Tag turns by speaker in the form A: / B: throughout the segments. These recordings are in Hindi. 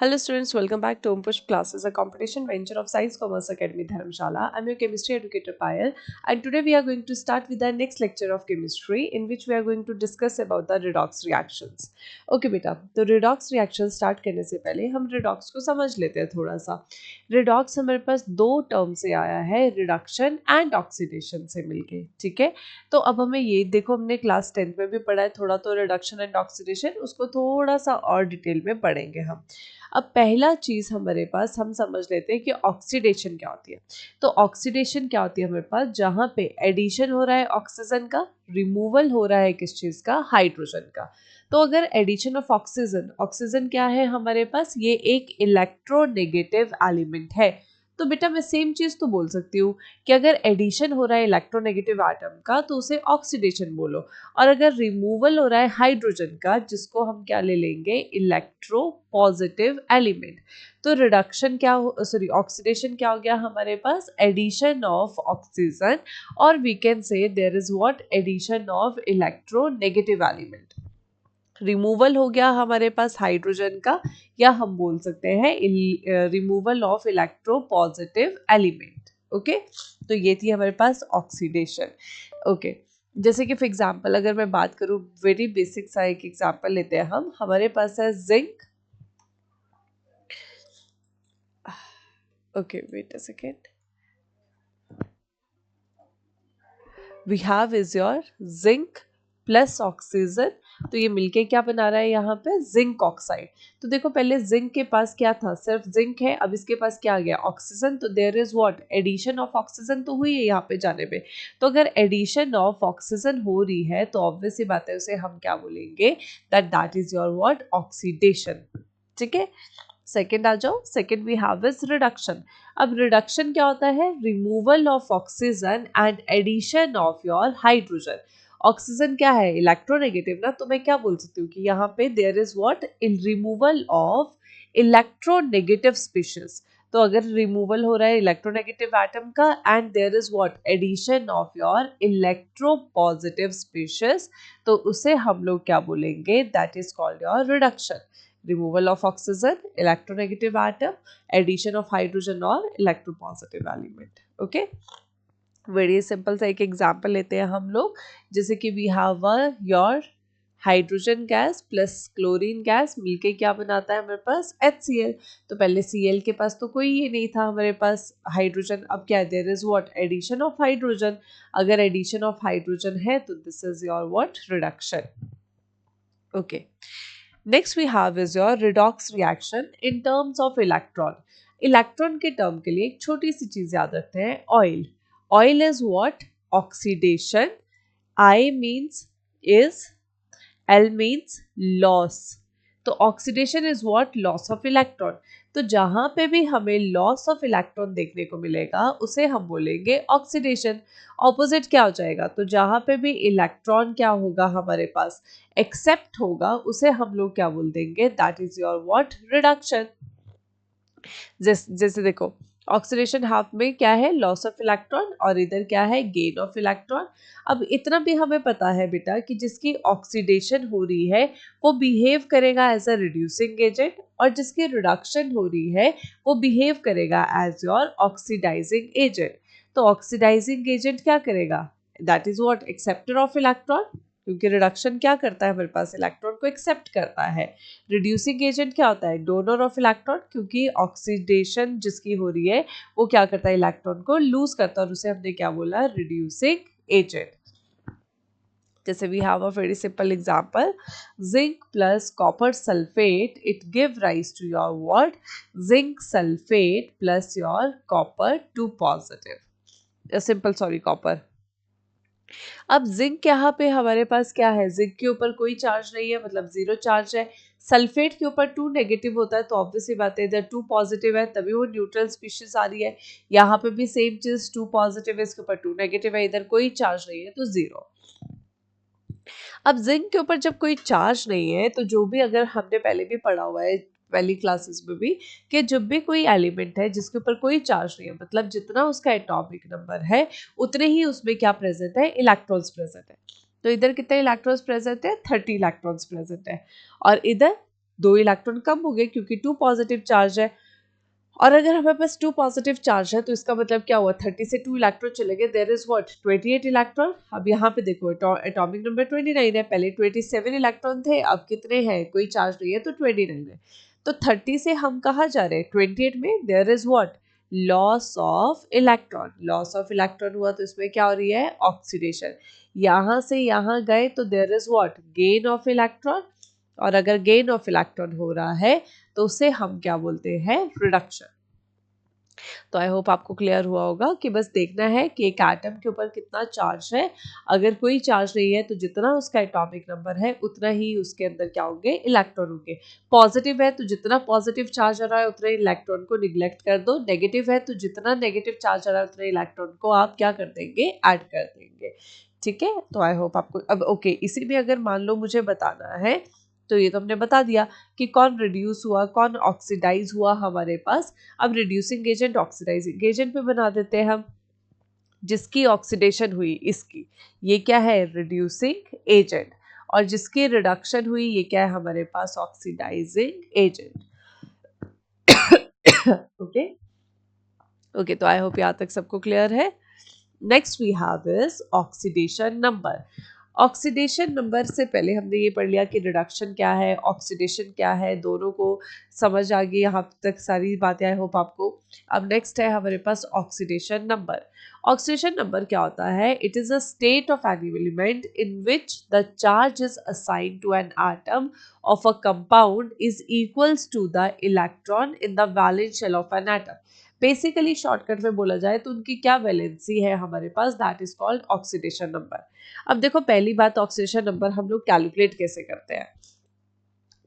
A: Hello students, welcome back to Push Classes, a competition venture of Science Commerce Academy Dharamshala. I'm your chemistry educator Payal, and today we are going to start with our next lecture of chemistry in which we are going to discuss about the redox reactions. Okay बेटा, तो redox reaction start करने से पहले हम redox को समझ लेते हैं थोड़ा सा. redox हमारे पास दो टर्म से आया है, reduction and oxidation से मिलके, ठीक है. तो अब हमें ये देखो, हमने क्लास 10 में भी पढ़ा है थोड़ा, तो रिडक्शन एंड ऑक्सीडेशन उसको थोड़ा सा और डिटेल में पढ़ेंगे हम. अब पहला चीज हमारे पास हम समझ लेते हैं कि ऑक्सीडेशन क्या होती है. तो ऑक्सीडेशन क्या होती है हमारे पास, जहां पे एडिशन हो रहा है ऑक्सीजन का, रिमूवल हो रहा है किस चीज का, हाइड्रोजन का. तो अगर एडिशन ऑफ ऑक्सीजन, ऑक्सीजन क्या है हमारे पास, ये एक इलेक्ट्रोनेगेटिव एलिमेंट है. तो बेटा मैं सेम चीज तो बोल सकती हूँ कि अगर एडिशन हो रहा है इलेक्ट्रोनेगेटिव एटम का तो उसे ऑक्सीडेशन बोलो, और अगर रिमूवल हो रहा है हाइड्रोजन का जिसको हम क्या ले लेंगे, इलेक्ट्रो पॉजिटिव एलिमेंट. तो रिडक्शन क्या हो, सॉरी ऑक्सीडेशन क्या हो गया हमारे पास, एडिशन ऑफ ऑक्सीजन, और we can say there is what, addition of electronegative element. Removal हो गया हमारे पास हाइड्रोजन का, या हम बोल सकते हैं removal of electro positive element. Okay, तो ये थी हमारे पास ऑक्सीडेशन. ओके, जैसे कि फॉर एग्जांपल अगर मैं बात करूं, वेरी बेसिक सा एक एग्जांपल लेते हैं हम. हमारे पास है zinc. Okay wait a second. We have is your zinc plus oxygen. तो ये मिलके क्या बना रहा है यहाँ पे, जिंक ऑक्साइड. तो देखो पहले जिंक के पास क्या था, सिर्फ जिंक है. अब इसके पास क्या आ गया, ऑक्सीजन. तो there is what, addition of oxygen तो हुई है यहाँ पे जाने पे. तो अगर एडिशन ऑफ ऑक्सीजन हो रही है तो ऑब्वियस सी बात है उसे हम क्या बोलेंगे, that is your what, oxidation. ठीक है. सेकेंड आ जाओ. Second we have is reduction. अब रिडक्शन क्या होता है, removal of oxygen and addition of your hydrogen. Oxygen क्या है, इलेक्ट्रोनेगेटिव ना, तो मैं क्या बोल सकती हूँ कि यहाँ पे there is what, in removal of electronegative species. तो अगर रिमूवल हो रहा है इलेक्ट्रोनेगेटिव एटम का and there is what, addition of your electropositive species, तो उसे हम लोग क्या बोलेंगे, that is called your reduction. removal of oxygen, electronegative atom, addition of hydrogen और electropositive element. Okay, very simple सा एक एग्जाम्पल लेते हैं हम लोग. जैसे कि we have your hydrogen gas plus chlorine gas मिलके क्या बनाता है हमारे पास, HCl. तो पहले Cl के पास तो कोई ये नहीं था हमारे पास हाइड्रोजन. अब क्या है, there is what, addition of hydrogen. अगर एडिशन ऑफ हाइड्रोजन है तो this is your what, reduction. Okay, next we have is your redox reaction in terms of electron. Electron के टर्म के लिए एक छोटी सी चीज याद रखते हैं, oil. Oil is what, oxidation. I means is, L means loss. तो oxidation is what, loss of electron. तो जहां पे भी हमें लॉस ऑफ इलेक्ट्रॉन देखने को मिलेगा उसे हम बोलेंगे ऑक्सीडेशन. ऑपोजिट क्या हो जाएगा, तो जहां पे भी इलेक्ट्रॉन क्या होगा हमारे पास, एक्सेप्ट होगा, उसे हम लोग क्या बोल देंगे, that is your what, reduction. जैसे देखो, ऑक्सीडेशन हाफ में क्या है, लॉस ऑफ इलेक्ट्रॉन, और इधर क्या है, गेन ऑफ इलेक्ट्रॉन. अब इतना भी हमें पता है बेटा कि जिसकी ऑक्सीडेशन हो रही है वो बिहेव करेगा एज अ रिड्यूसिंग एजेंट, और जिसकी रिडक्शन हो रही है वो बिहेव करेगा एज योर ऑक्सीडाइजिंग एजेंट. तो ऑक्सीडाइजिंग एजेंट क्या करेगा, that is what, acceptor of electron. क्योंकि रिडक्शन क्या करता है हमारे पास, इलेक्ट्रॉन को एक्सेप्ट करता है. रिड्यूसिंग एजेंट क्या होता है, डोनर ऑफ इलेक्ट्रॉन. क्योंकि ऑक्सीडेशन जिसकी हो रही है वो क्या करता है, इलेक्ट्रॉन को लूज करता है, और उसे हमने क्या बोला, रिड्यूसिंग एजेंट. जैसे we have a very simple example, zinc plus copper sulphate, it give rise to your what, zinc sulphate plus your copper two positive, simple sorry copper. अब जिंक यहाँ पे हमारे पास क्या है, जिंक के ऊपर कोई चार्ज नहीं है, मतलब जीरो चार्ज है. सल्फेट के ऊपर 2 नेगेटिव होता है, तो ऑब्वियसली बात है इधर 2 पॉजिटिव है, तभी वो न्यूट्रल स्पीशीज आ रही है. यहाँ पे भी सेम चीज, 2 पॉजिटिव है, इसके ऊपर 2 नेगेटिव है, इधर कोई चार्ज नहीं है तो जीरो. अब जिंक के ऊपर जब कोई चार्ज नहीं है तो जो भी, अगर हमने पहले भी पढ़ा हुआ है पहली क्लासेस में भी, कि जब भी कोई एलिमेंट है जिसके ऊपर कोई चार्ज नहीं है, मतलब जितना उसका एटॉमिक नंबर है उतने ही उसमें क्या प्रेजेंट है, इलेक्ट्रॉन्स प्रेजेंट है. तो इधर कितने इलेक्ट्रॉन्स प्रेजेंट है, 30 इलेक्ट्रॉन्स प्रेजेंट है, और इधर 2 इलेक्ट्रॉन कम हो गए क्योंकि 2 पॉजिटिव चार्ज है। और अगर हमारे पास 2 पॉजिटिव चार्ज है तो इसका मतलब क्या हुआ, 30 से 2 इलेक्ट्रॉन चले गए, देयर इज व्हाट 28 इलेक्ट्रॉन। अब यहाँ पे देखो एटॉमिक नंबर 29 है, पहले 27 इलेक्ट्रॉन थे, अब कितने हैं, कोई चार्ज नहीं है तो 29 है। तो 30 से हम कहाँ जा रहे हैं, 28 में, there is what loss of electron. Loss of electron हुआ तो इसमें क्या हो रही है, ऑक्सीडेशन। यहाँ से यहाँ गए तो there is what gain of electron, और अगर गेन ऑफ इलेक्ट्रॉन हो रहा है तो उसे हम क्या बोलते हैं, रिडक्शन। तो आई होप आपको क्लियर हुआ होगा कि बस देखना है कि एक एटम के ऊपर कितना चार्ज है। अगर कोई चार्ज नहीं है तो जितना उसका एटॉमिक नंबर है उतना ही उसके अंदर क्या होंगे, इलेक्ट्रॉन होंगे। पॉजिटिव है तो जितना पॉजिटिव चार्ज आ रहा है उतना इलेक्ट्रॉन को निग्लेक्ट कर दो, नेगेटिव है तो जितना नेगेटिव चार्ज आ रहा है उतना इलेक्ट्रॉन को आप क्या कर देंगे, ऐड कर देंगे। ठीक है, तो आई होप आपको अब ओके। इसी में अगर मान लो मुझे बताना है, तो ये तो हमने बता दिया कि कौन रिड्यूस हुआ कौन ऑक्सीडाइज हुआ हमारे पास। अब रिड्यूसिंग एजेंट ऑक्सीडाइजिंग एजेंट पे बना देते हैं हम, जिसकी ऑक्सीडेशन हुई इसकी, ये क्या है, रिड्यूसिंग एजेंट, और जिसकी रिडक्शन हुई ये क्या है हमारे पास, ऑक्सीडाइजिंग एजेंट। ओके ओके, तो आई होप यहाँ तक सबको क्लियर है। Next we have is oxidation number. Oxidation number से पहले हमने ये पढ़ लिया कि रिडक्शन क्या है, ऑक्सीडेशन क्या है, दोनों को समझ आ गई यहाँ तक सारी बातें, आई होप आपको। अब नेक्स्ट है हमारे पास ऑक्सीडेशन नंबर। ऑक्सीडेशन नंबर क्या होता है, it is a state of an element in which the charge is assigned to an atom of a compound is equals to the electron in the valence shell of an atom. Basically shortcut में बोला जाए तो उनकी क्या वैलेंसी है हमारे पास, that is called oxidation number. अब देखो पहली बात, ऑक्सीडेशन नंबर हम लोग कैलकुलेट कैसे करते हैं।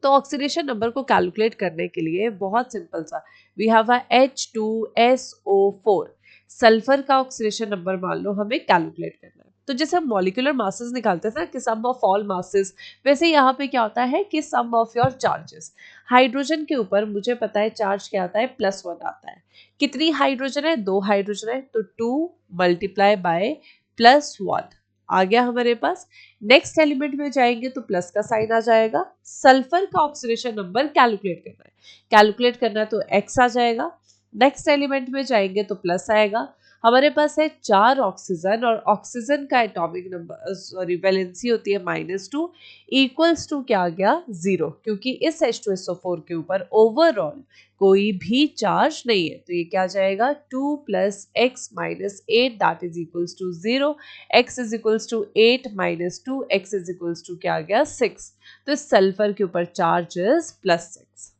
A: तो ऑक्सीडेशन नंबर को कैलकुलेट करने के लिए बहुत सिंपल सा, we have a H2SO4, sulphur का ऑक्सीडेशन नंबर मान लो हमें कैलकुलेट करना है। तो जैसे हम मॉलिक्यूलर मासेस निकालते हैं ना कि सम ऑफ ऑल मासेस, वैसे यहाँ पे क्या होता है कि सम ऑफ योर चार्जेस। हाइड्रोजन के ऊपर मुझे पता है चार्ज क्या आता है, +1 आता है। कितनी हाइड्रोजन है, 2 हाइड्रोजन है, तो 2 मल्टीप्लाई बाय +1 आ गया हमारे पास। नेक्स्ट एलिमेंट में जाएंगे तो प्लस का साइन आ जाएगा। सल्फर का ऑक्सीडेशन नंबर कैलकुलेट करना है, कैलकुलेट करना है तो x आ जाएगा। नेक्स्ट एलिमेंट में जाएंगे तो प्लस आएगा। हमारे पास है 4 ऑक्सीजन, और ऑक्सीजन का एटॉमिक नंबर सॉरी वैलेंसी होती है -2, इक्वल्स टू क्या आ गया, 0, क्योंकि इस H2SO4 के ऊपर ओवरऑल कोई भी चार्ज नहीं है। तो ये क्या आ जाएगा, 2 + x - 8 that is equals to 0, x is equals to 8 - 2, x is equals to क्या आ गया, 6। तो सल्फर के ऊपर चार्ज इज +6।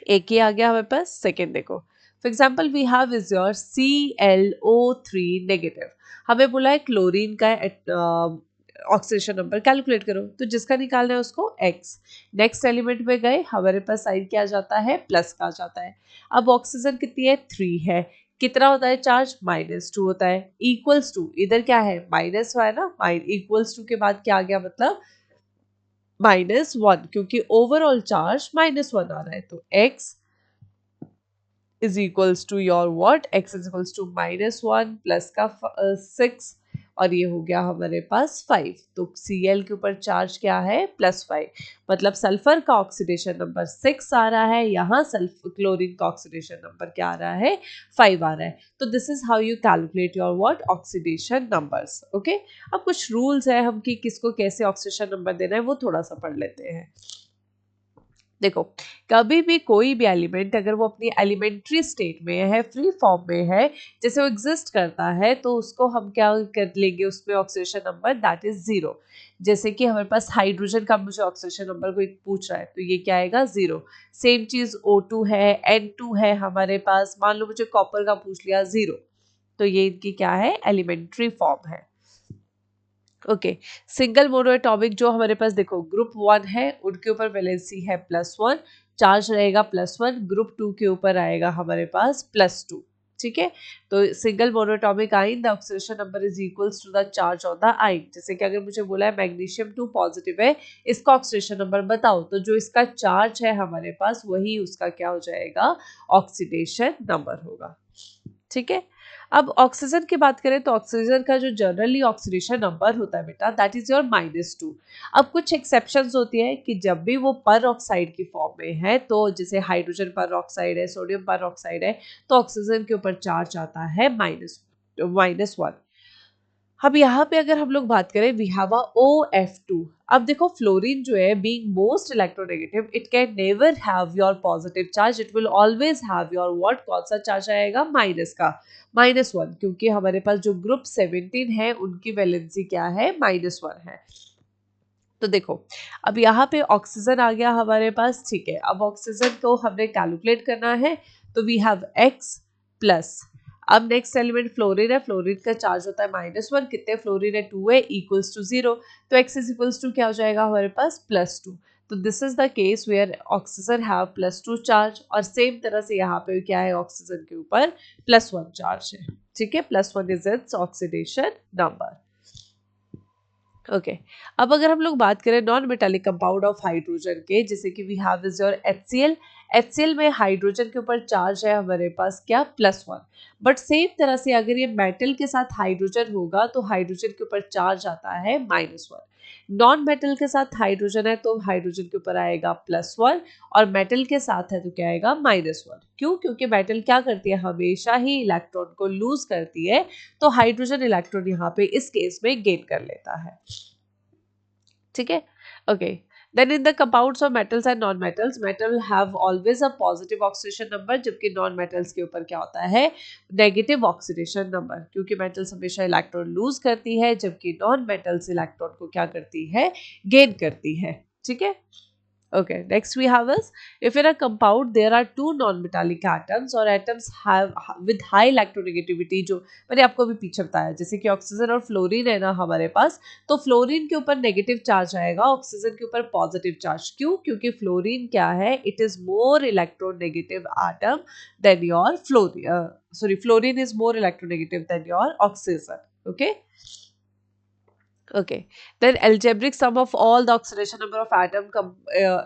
A: एक ही आ गया हमारे पास। सेकेंड देखो, for example we have is your ClO3 negative. हमें बोला है क्लोरीन का ऑक्सीडेशन नंबर कैलकुलेट करो, तो जिसका निकालना है उसको x। नेक्स्ट एलिमेंट में गए, हमारे पास साइन क्या आ जाता है, प्लस का आ जाता है। अब ऑक्सीजन कितनी है, 3 है, कितना होता है चार्ज, -2 होता है, इक्वल्स टू, इधर क्या है, माइनस है ना, इक्वल्स टू के बाद क्या आ गया, मतलब -1, क्योंकि ओवरऑल चार्ज -1 आ रहा है। तो x is equals to your what, x is equals to -1 plus का 6, और ये हो गया हमारे पास 5। तो Cl के ऊपर चार्ज क्या है, +5, मतलब सल्फर का ऑक्सीडेशन नंबर 6 आ रहा है, यहाँ सल्फर क्लोरीन का ऑक्सीडेशन नंबर क्या आ रहा है, 5 आ रहा है। तो this is how you calculate your what, oxidation numbers. Okay, अब कुछ रूल्स है हम कि किसको कैसे ऑक्सीडेशन नंबर देना है, वो थोड़ा सा पढ़ लेते हैं। देखो, कभी भी कोई भी एलिमेंट अगर वो अपनी एलिमेंट्री स्टेट में है, फ्री फॉर्म में है, जैसे वो एग्जिस्ट करता है, तो उसको हम क्या कर लेंगे, उसमें ऑक्सीडेशन नंबर दैट इज 0। जैसे कि हमारे पास हाइड्रोजन का मुझे ऑक्सीडेशन नंबर कोई पूछ रहा है तो ये क्या आएगा, 0। सेम चीज O2 है, N2 है हमारे पास, मान लो मुझे कॉपर का पूछ लिया, 0। तो ये इनकी क्या है, एलिमेंट्री फॉर्म है। ओके, सिंगल मोनोएटॉमिक जो हमारे पास देखो ग्रुप 1 है, उनके ऊपर वैलेंसी है +1, चार्ज रहेगा +1। ग्रुप 2 के ऊपर आएगा हमारे पास +2। ठीक है, तो single monoatomic ion the oxidation number is equals to the charge on the ion. जैसे कि अगर मुझे बोला है मैग्नीशियम 2 पॉजिटिव है, इसका ऑक्सीडेशन नंबर बताओ, तो जो इसका चार्ज है हमारे पास वही उसका क्या हो जाएगा, ऑक्सीडेशन नंबर होगा। ठीक है, अब ऑक्सीजन की बात करें तो ऑक्सीजन का जो जनरली ऑक्सीडेशन नंबर होता है बेटा दैट इज योर -2। अब कुछ एक्सेप्शंस होती है कि जब भी वो पर ऑक्साइड की फॉर्म में है, तो जैसे हाइड्रोजन पर ऑक्साइड है, सोडियम पर ऑक्साइड है, तो ऑक्सीजन के ऊपर चार्ज आता है -1। अब यहाँ पे अगर हम लोग बात करें वी हैव अ OF2। अब देखो फ्लोरीन जो है being most electronegative it can never have your positive charge, it will always have your what, कौन सा चार्ज आएगा, माइनस का, -1, क्योंकि हमारे पास जो ग्रुप 17 है उनकी वैलेंसी क्या है, -1 है। तो देखो अब यहाँ पे ऑक्सीजन आ गया हमारे पास, ठीक है। अब ऑक्सीजन को हमने कैलकुलेट करना है, तो वी हैव X प्लस, अब नेक्स्ट एलिमेंट फ्लोरीन है, फ्लोरीन का चार्ज होता है -1, कितने फ्लोरीन है, 2 है, इक्वल्स टू 0, तो X इज इक्वल्स टू क्या हो जाएगा हमारे पास, +2। तो this is the case where oxygen have +2 charge, और सेम तरह से यहाँ पे क्या है, ऑक्सीजन के ऊपर +1 चार्ज है, ठीक है, +1 is its oxidation number. Okay अब अगर हम लोग बात करें non metallic compound of hydrogen के, जैसे कि we have is your HCl। HCl में हाइड्रोजन के ऊपर चार्ज है हमारे पास क्या, +1, बट सेम तरह से अगर ये मेटल के साथ हाइड्रोजन होगा तो हाइड्रोजन के ऊपर चार्ज आता है -1। नॉन मेटल के साथ हाइड्रोजन है तो हाइड्रोजन के ऊपर आएगा +1, और मेटल के साथ है तो क्या आएगा, -1। क्यों, क्योंकि मेटल क्या करती है, हमेशा ही इलेक्ट्रॉन को लूज करती है, तो हाइड्रोजन इलेक्ट्रॉन यहाँ पे इस केस में गेन कर लेता है, ठीक है। Okay then in the compounds of metals and non metals, metal have always a positive oxidation number, जबकि नॉन मेटल्स के ऊपर क्या होता है, नेगेटिव ऑक्सीडेशन नंबर, क्योंकि मेटल्स हमेशा इलेक्ट्रॉन लूज करती है, जबकि नॉन मेटल्स इलेक्ट्रॉन को क्या करती है, गेन करती है, ठीक है। Okay, next we have is if in a compound there are two non-metallic atoms or atoms have with high electronegativity, जो मैंने आपको अभी पीछे बताया, जैसे कि ऑक्सीजन और फ्लोरीन है ना हमारे पास, तो फ्लोरीन के ऊपर नेगेटिव चार्ज आएगा, ऑक्सीजन के ऊपर पॉजिटिव चार्ज। क्यों, क्योंकि फ्लोरीन क्या है, it is more electronegative atom than your fluorine is more electronegative than your oxygen. Okay Okay. Then algebraic sum of all the oxidation number of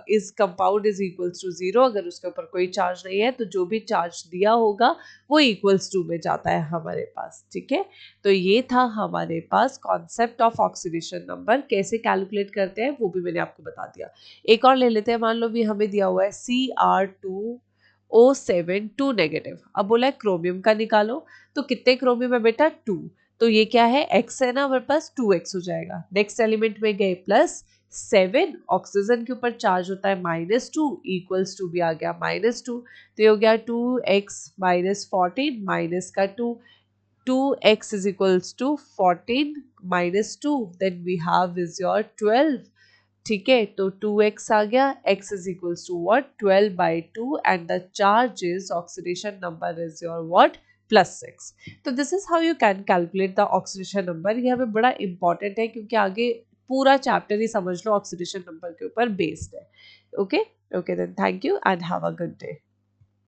A: is compound is equals to 0। अगर उसके ऊपर कोई चार्ज नहीं है तो जो भी चार्ज दिया होगा वो equals to में जाता है हमारे पास, ठीक है। तो ये था हमारे पास कॉन्सेप्ट ऑफ ऑक्सीडेशन नंबर, कैसे कैलकुलेट करते हैं वो भी मैंने आपको बता दिया। एक और ले लेते हैं, मान लो भी हमें दिया हुआ है Cr2O7 2 नेगेटिव, अब बोला है क्रोमियम का निकालो, तो कितने क्रोमियम है बेटा, 2, तो ये क्या है, x है ना हमारे पास, 2x हो जाएगा। नेक्स्ट एलिमेंट में गए +7, ऑक्सीजन के ऊपर चार्ज होता है -2, इक्वल्स टू भी आ गया -2, तो ये हो गया 2x -14 माइनस का 2, 2x is equals to 14 -2, then we have is your 12, ठीक है। तो 2x आ गया, x is equals to what, 12/2, and the charge is oxidation number is your what, +6। तो this is how you can calculate the oxidation number. ये हमें बड़ा इंपॉर्टेंट है क्योंकि आगे पूरा चैप्टर ही समझ लो ऑक्सीडेशन नंबर के ऊपर बेस्ड है। Okay okay then thank you and have a good day.